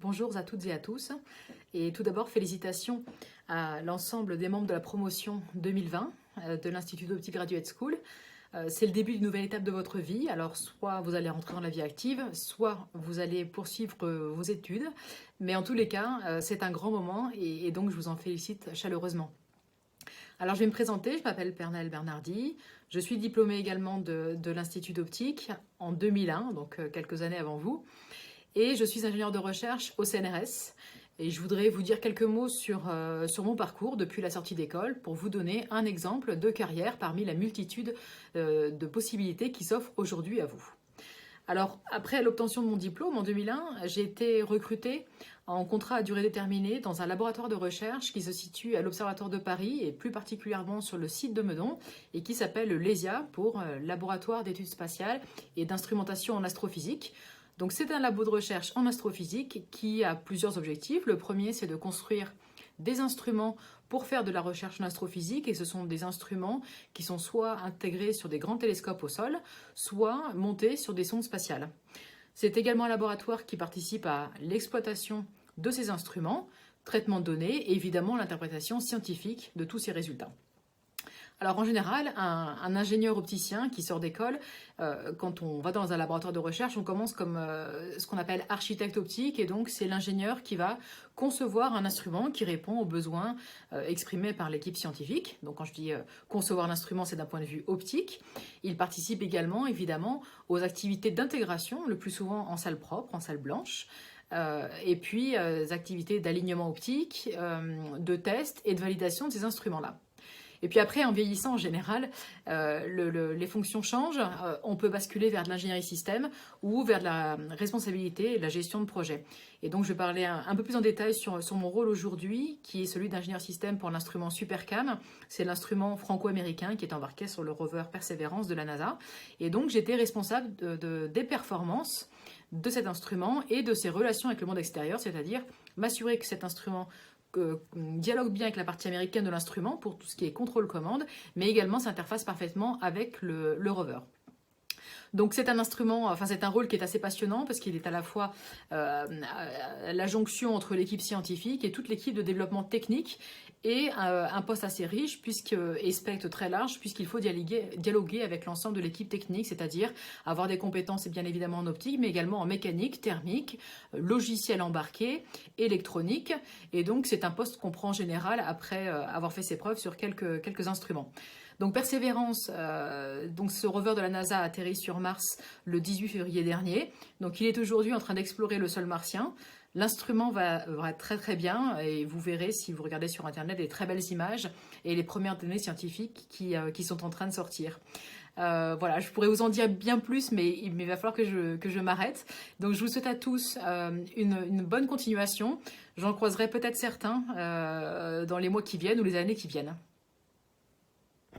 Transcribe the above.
Bonjour à toutes et à tous. Et tout d'abord, félicitations à l'ensemble des membres de la promotion 2020 de l'Institut d'Optique Graduate School. C'est le début d'une nouvelle étape de votre vie. Alors, soit vous allez rentrer dans la vie active, soit vous allez poursuivre vos études. Mais en tous les cas, c'est un grand moment et donc je vous en félicite chaleureusement. Alors, je vais me présenter. Je m'appelle Pernelle Bernardi. Je suis diplômée également de l'Institut d'Optique en 2001, donc quelques années avant vous. Et je suis ingénieure de recherche au CNRS. Et je voudrais vous dire quelques mots sur mon parcours depuis la sortie d'école pour vous donner un exemple de carrière parmi la multitude de possibilités qui s'offrent aujourd'hui à vous. Alors, après l'obtention de mon diplôme en 2001, j'ai été recrutée en contrat à durée déterminée dans un laboratoire de recherche qui se situe à l'Observatoire de Paris et plus particulièrement sur le site de Meudon et qui s'appelle le LESIA pour Laboratoire d'études spatiales et d'instrumentation en astrophysique. Donc c'est un labo de recherche en astrophysique qui a plusieurs objectifs. Le premier, c'est de construire des instruments pour faire de la recherche en astrophysique, et ce sont des instruments qui sont soit intégrés sur des grands télescopes au sol, soit montés sur des sondes spatiales. C'est également un laboratoire qui participe à l'exploitation de ces instruments, traitement de données et évidemment l'interprétation scientifique de tous ces résultats. Alors en général, un ingénieur opticien qui sort d'école, quand on va dans un laboratoire de recherche, on commence comme ce qu'on appelle architecte optique, et donc c'est l'ingénieur qui va concevoir un instrument qui répond aux besoins exprimés par l'équipe scientifique. Donc quand je dis concevoir l'instrument, c'est d'un point de vue optique. Il participe également évidemment aux activités d'intégration, le plus souvent en salle propre, en salle blanche. Et puis des activités d'alignement optique, de test et de validation de ces instruments-là. Et puis après, en vieillissant en général, les fonctions changent. On peut basculer vers de l'ingénierie système ou vers de la responsabilité et de la gestion de projet. Et donc, je vais parler un peu plus en détail sur mon rôle aujourd'hui, qui est celui d'ingénieur système pour l'instrument SuperCam. C'est l'instrument franco-américain qui est embarqué sur le rover Perseverance de la NASA. Et donc, j'étais responsable des performances de cet instrument et de ses relations avec le monde extérieur, c'est-à-dire m'assurer que cet instrument dialogue bien avec la partie américaine de l'instrument pour tout ce qui est contrôle-commande, mais également s'interface parfaitement avec le rover. Donc c'est un instrument, enfin c'est un rôle qui est assez passionnant parce qu'il est à la fois la jonction entre l'équipe scientifique et toute l'équipe de développement technique et un poste assez riche et spectre très large puisqu'il faut dialoguer avec l'ensemble de l'équipe technique, c'est-à-dire avoir des compétences bien évidemment en optique mais également en mécanique, thermique, logiciel embarqué, électronique, et donc c'est un poste qu'on prend en général après avoir fait ses preuves sur quelques instruments. Donc Perseverance, donc ce rover de la NASA a atterri sur Mars le 18 février dernier. Donc il est aujourd'hui en train d'explorer le sol martien. L'instrument va très très bien et vous verrez si vous regardez sur internet les très belles images et les premières données scientifiques qui sont en train de sortir. Voilà, je pourrais vous en dire bien plus, mais il va falloir que je m'arrête. Donc je vous souhaite à tous une bonne continuation. J'en croiserai peut-être certains dans les mois qui viennent ou les années qui viennent.